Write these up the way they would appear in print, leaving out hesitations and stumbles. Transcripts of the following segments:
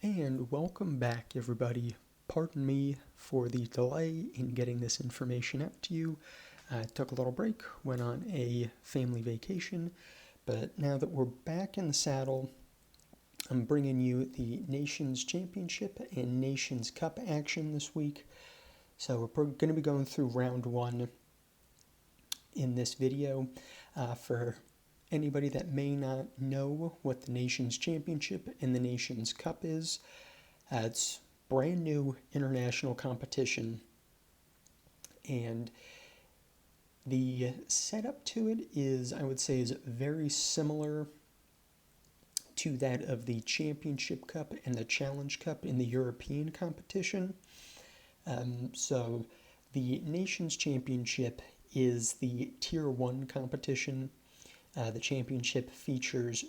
And welcome back, everybody. Pardon me for the delay in getting this information out to you. I took a little break, went on a family vacation, but now that we're back in the saddle, I'm bringing you the Nations Championship and Nations Cup action this week. So we're going to be going through round one in this video. For anybody that may not know what the Nations Championship and the Nations Cup is, it's brand new international competition, and the setup to it is, I would say, is very similar to that of the Championship Cup and the Challenge Cup in the European competition. So the Nations Championship is the Tier 1 competition. The championship features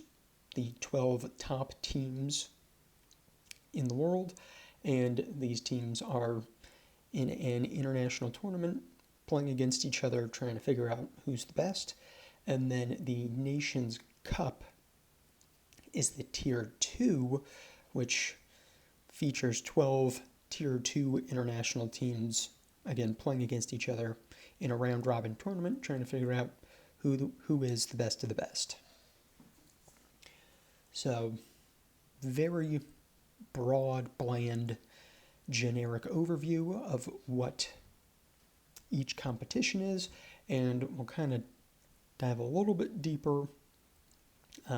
the 12 top teams in the world, and these teams are in an international tournament playing against each other, trying to figure out who's the best. And then the Nations Cup is the Tier 2, which features 12 Tier 2 international teams, again, playing against each other in a round-robin tournament, trying to figure out who is the best of the best. So, very broad, bland, generic overview of what each competition is, and we'll kind of dive a little bit deeper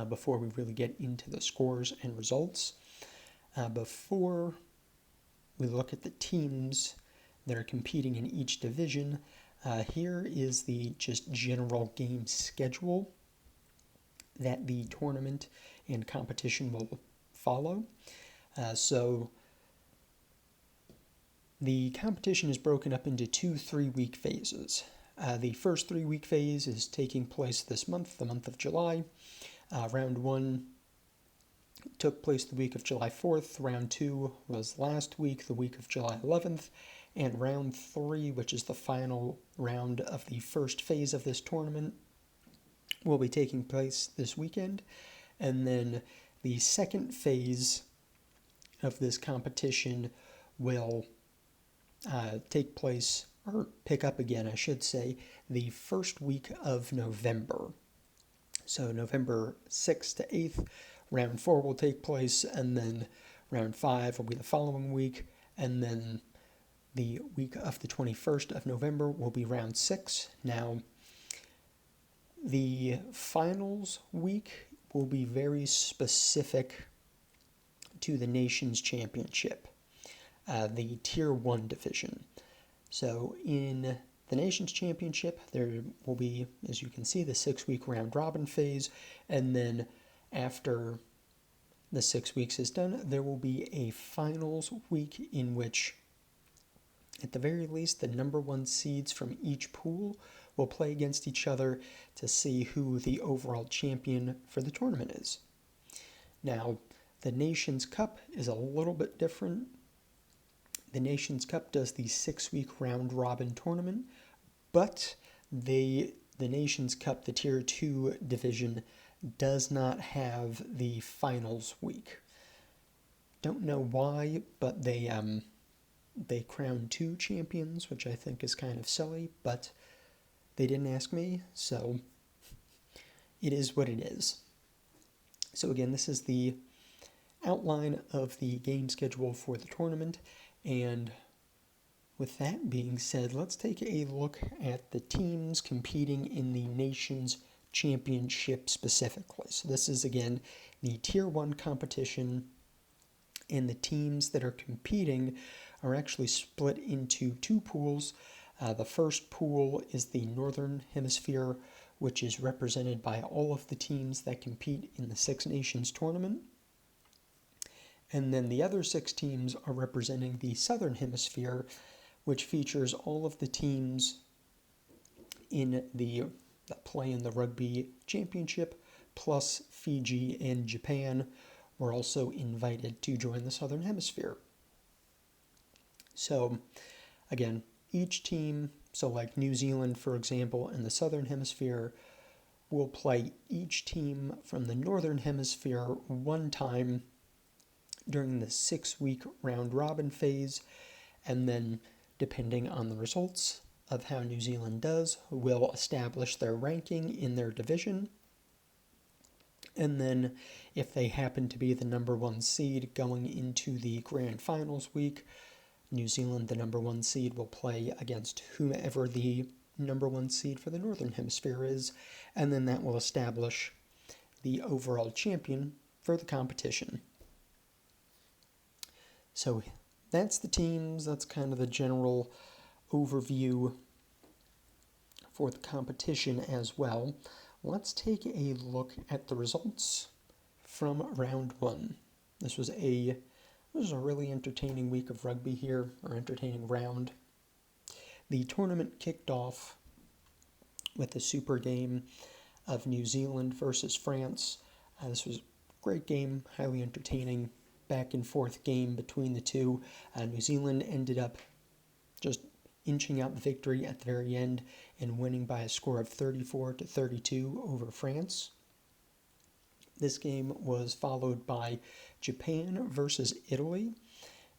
before we really get into the scores and results. Before we look at the teams that are competing in each division, here is the just general game schedule that the tournament and competition will follow. So the competition is broken up into 2 3-week phases. The first 3-week phase is taking place this month, the month of July. Round 1 took place the week of July 4th. Round 2 was last week, the week of July 11th. And round 3, which is the final round of the first phase of this tournament, will be taking place this weekend. And then the second phase of this competition will take place, or pick up again, I should say, the first week of November. So November 6th to 8th, round 4 will take place, and then round 5 will be the following week, and then the week of the 21st of November will be round 6. Now, the finals week will be very specific to the Nations Championship, the Tier 1 division. So in the Nations Championship, there will be, as you can see, the 6-week round-robin phase, and then after the 6 weeks is done, there will be a finals week in which, at the very least, the number 1 seeds from each pool will play against each other to see who the overall champion for the tournament is. Now, the Nations Cup is a little bit different. The Nations Cup does the 6-week round-robin tournament, but the Nations Cup, the Tier 2 division, does not have the finals week. Don't know why, but they crown 2 champions, which I think is kind of silly, but they didn't ask me, so it is what it is. So again, this is the outline of the game schedule for the tournament, and with that being said, let's take a look at the teams competing in the Nations Championship specifically. So this is, again, the Tier 1 competition, and the teams that are competing are actually split into 2 pools. The first pool is the Northern Hemisphere, which is represented by all of the teams that compete in the Six Nations tournament. And then the other 6 teams are representing the Southern Hemisphere, which features all of the teams that play in the Rugby Championship, plus Fiji and Japan were also invited to join the Southern Hemisphere. So, again, each team, so like New Zealand, for example, in the Southern Hemisphere, will play each team from the Northern Hemisphere one time during the 6-week round robin phase, and then depending on the results of how New Zealand does, will establish their ranking in their division. And then if they happen to be the number 1 seed going into the grand finals week, New Zealand, the number 1 seed, will play against whomever the number 1 seed for the Northern Hemisphere is, and then that will establish the overall champion for the competition. So that's the teams, that's kind of the general overview for the competition as well. Let's take a look at the results from round 1. This was a really entertaining week of rugby here, or entertaining round. The tournament kicked off with the super game of New Zealand versus France. This was a great game, highly entertaining, back and forth game between the two. New Zealand ended up just inching out the victory at the very end and winning by a score of 34-32 over France. This game was followed by Japan versus Italy,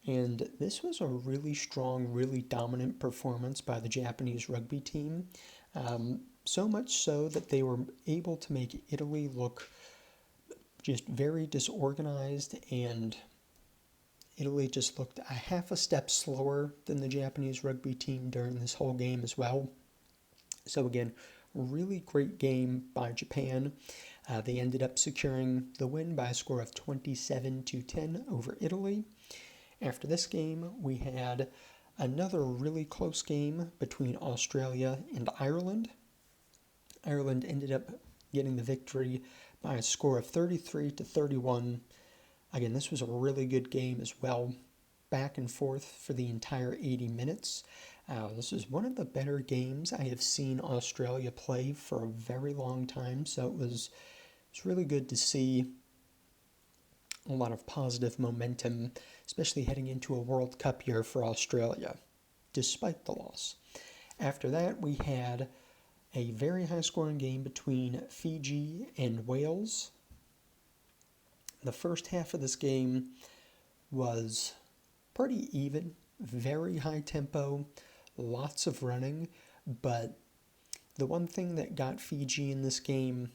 and this was a really strong, really dominant performance by the Japanese rugby team, so much so that they were able to make Italy look just very disorganized, and Italy just looked a half a step slower than the Japanese rugby team during this whole game as well. So again, really great game by Japan. They ended up securing the win by a score of 27-10 over Italy. After this game, we had another really close game between Australia and Ireland. Ireland ended up getting the victory by a score of 33-31. Again, this was a really good game as well, back and forth for the entire 80 minutes. This is one of the better games I have seen Australia play for a very long time, so it's really good to see a lot of positive momentum, especially heading into a World Cup year for Australia, despite the loss. After that, we had a very high-scoring game between Fiji and Wales. The first half of this game was pretty even, very high tempo, lots of running, but the one thing that got Fiji in this game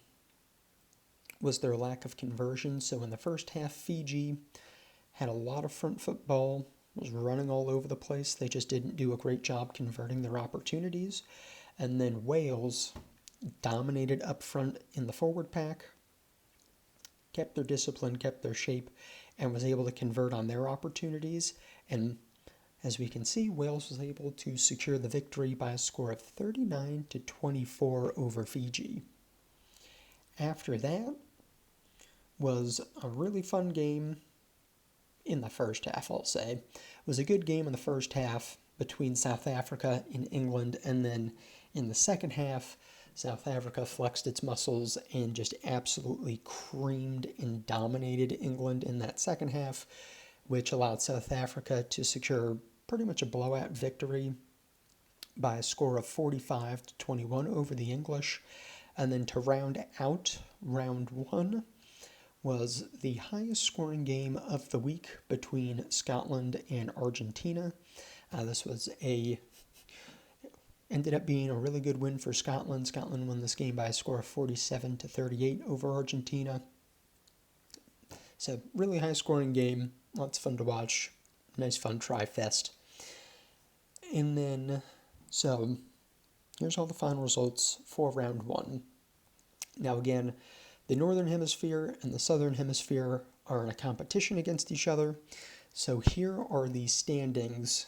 was their lack of conversion. So in the first half, Fiji had a lot of front football, was running all over the place. They just didn't do a great job converting their opportunities. And then Wales dominated up front in the forward pack, kept their discipline, kept their shape, and was able to convert on their opportunities. And as we can see, Wales was able to secure the victory by a score of 39-24 over Fiji. After that was a really fun game in the first half, I'll say. It was a good game in the first half between South Africa and England, and then in the second half, South Africa flexed its muscles and just absolutely creamed and dominated England in that second half, which allowed South Africa to secure pretty much a blowout victory by a score of 45-21 over the English. And then to round out round 1 was the highest scoring game of the week between Scotland and Argentina. This ended up being a really good win for Scotland. Scotland won this game by a score of 47-38 over Argentina. So really high scoring game, lots of fun to watch, nice fun tri-fest. And then, so here's all the final results for round 1. Now again, the Northern Hemisphere and the Southern Hemisphere are in a competition against each other. So here are the standings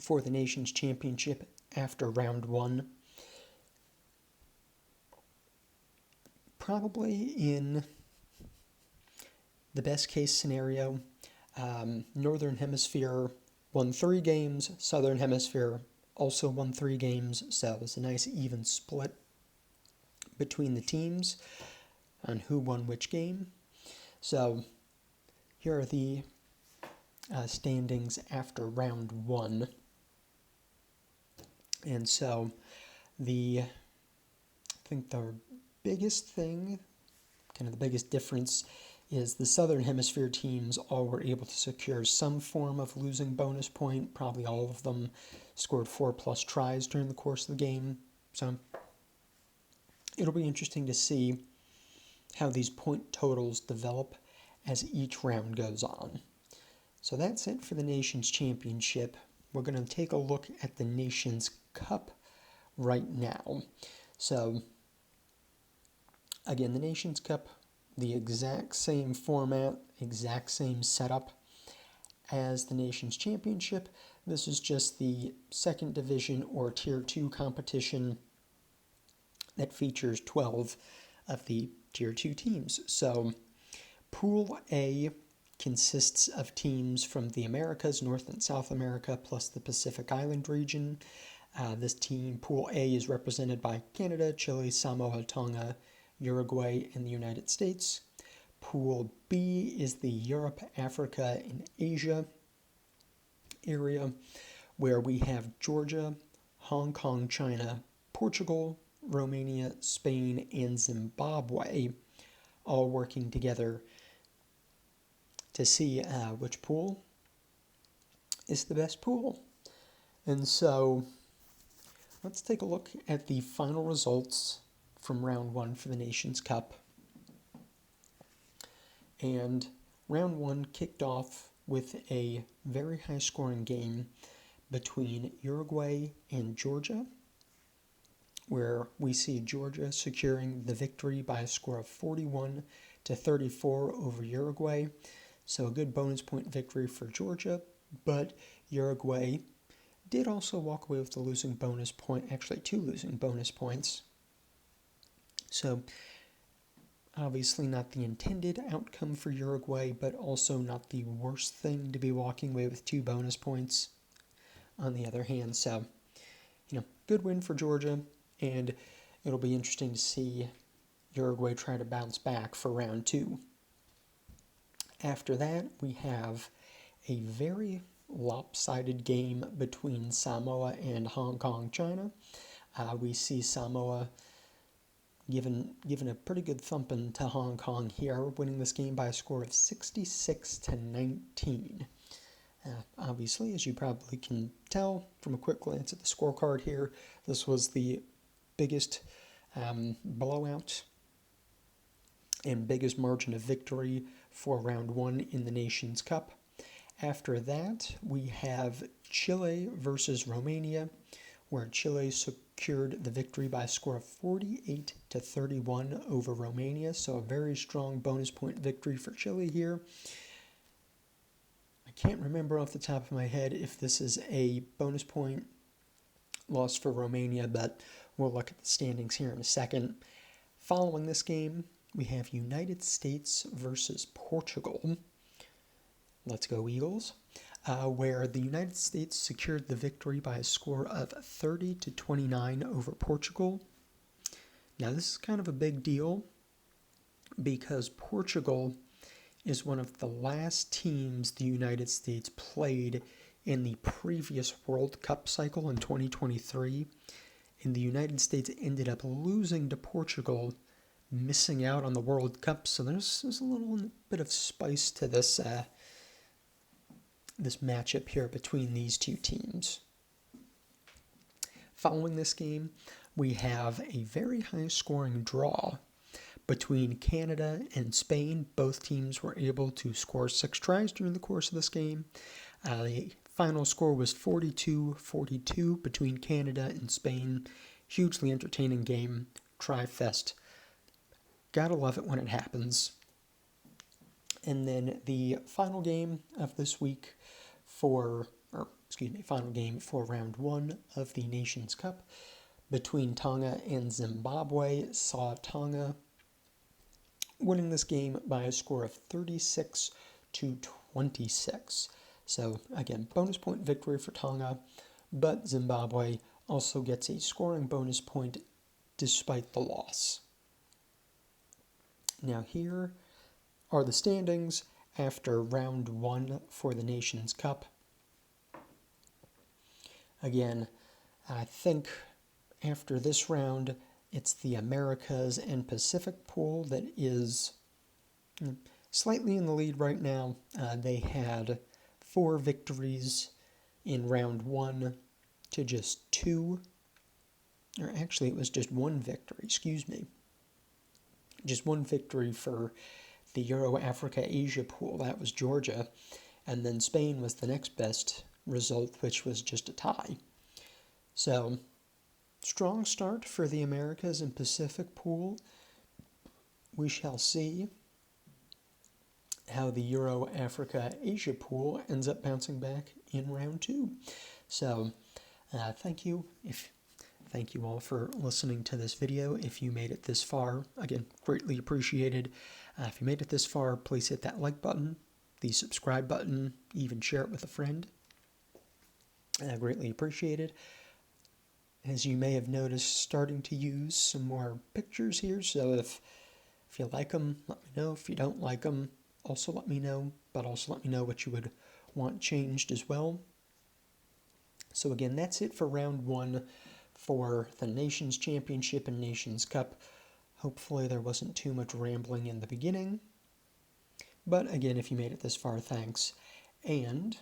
for the Nations Championship after round 1. Probably in the best case scenario, Northern Hemisphere won 3 games, Southern Hemisphere also won 3 games, so it was a nice even split between the teams on who won which game. So here are the standings after round 1. And so I think the biggest thing, kind of the biggest difference, is the Southern Hemisphere teams all were able to secure some form of losing bonus point. Probably all of them scored 4+ tries during the course of the game. So it'll be interesting to see how these point totals develop as each round goes on. So that's it for the Nations Championship. We're going to take a look at the Nations Cup right now. So again, the Nations Cup, the exact same format, exact same setup as the Nations Championship. This is just the second division or Tier 2 competition that features 12 of the Tier 2 teams. So Pool A consists of teams from the Americas, North and South America, plus the Pacific Island region. This team, Pool A, is represented by Canada, Chile, Samoa, Tonga, Uruguay, and the United States. Pool B is the Europe, Africa, and Asia area, where we have Georgia, Hong Kong, China, Portugal, Romania, Spain, and Zimbabwe all working together to see which pool is the best pool. And so let's take a look at the final results from round one for the Nations Cup. And round one kicked off with a very high-scoring game between Uruguay and Georgia, where we see Georgia securing the victory by a score of 41-34 over Uruguay. So a good bonus point victory for Georgia, but Uruguay did also walk away with the losing bonus point, actually 2 losing bonus points. So obviously not the intended outcome for Uruguay, but also not the worst thing to be walking away with 2 bonus points on the other hand. So, good win for Georgia, and it'll be interesting to see Uruguay try to bounce back for round 2. After that, we have a very lopsided game between Samoa and Hong Kong, China. We see Samoa given a pretty good thumping to Hong Kong here, winning this game by a score of 66-19. Obviously, as you probably can tell from a quick glance at the scorecard here, this was the biggest blowout and biggest margin of victory for round one in the Nations Cup. After that, we have Chile versus Romania, where Chile secured the victory by a score of 48-31 over Romania. So a very strong bonus point victory for Chile here. I can't remember off the top of my head if this is a bonus point loss for Romania, but we'll look at the standings here in a second. Following this game, we have United States versus Portugal. Let's go Eagles. Where the United States secured the victory by a score of 30-29 over Portugal. Now, this is kind of a big deal because Portugal is one of the last teams the United States played in the previous World Cup cycle in 2023, and the United States ended up losing to Portugal, missing out on the World Cup. So there's a little bit of spice to this this matchup here between these two teams. Following this game, we have a very high-scoring draw between Canada and Spain. Both teams were able to score 6 tries during the course of this game. The final score was 42-42 between Canada and Spain. Hugely entertaining game, try-fest. Gotta love it when it happens. And then the final game of this week final game for round 1 of the Nations Cup between Tonga and Zimbabwe saw Tonga winning this game by a score of 36-26. So again, bonus point victory for Tonga, but Zimbabwe also gets a scoring bonus point despite the loss. Now here are the standings after round 1 for the Nations Cup. Again, I think after this round, it's the Americas and Pacific pool that is slightly in the lead right now. They had 4 victories in round 1 to just 2. Or actually, it was just 1 victory, excuse me. Just 1 victory for the Euro Africa Asia pool. That was Georgia. And then Spain was the next best result, which was just a tie. So, strong start for the Americas and Pacific pool. We shall see how the Euro Africa Asia pool ends up bouncing back in round 2. So, thank you all for listening to this video. If you made it this far, again, greatly appreciated. If you made it this far, please hit that like button, the subscribe button, even share it with a friend. Greatly appreciated. As you may have noticed, starting to use some more pictures here, so if you like them, let me know. If you don't like them, also let me know, but also let me know what you would want changed as well. So again, that's it for round 1 for the Nations Championship and Nations Cup. Hopefully there wasn't too much rambling in the beginning. But again, if you made it this far, thanks. And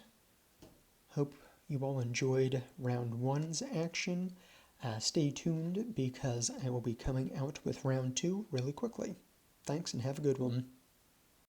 hope you all enjoyed round 1's action. Stay tuned because I will be coming out with round 2 really quickly. Thanks and have a good one.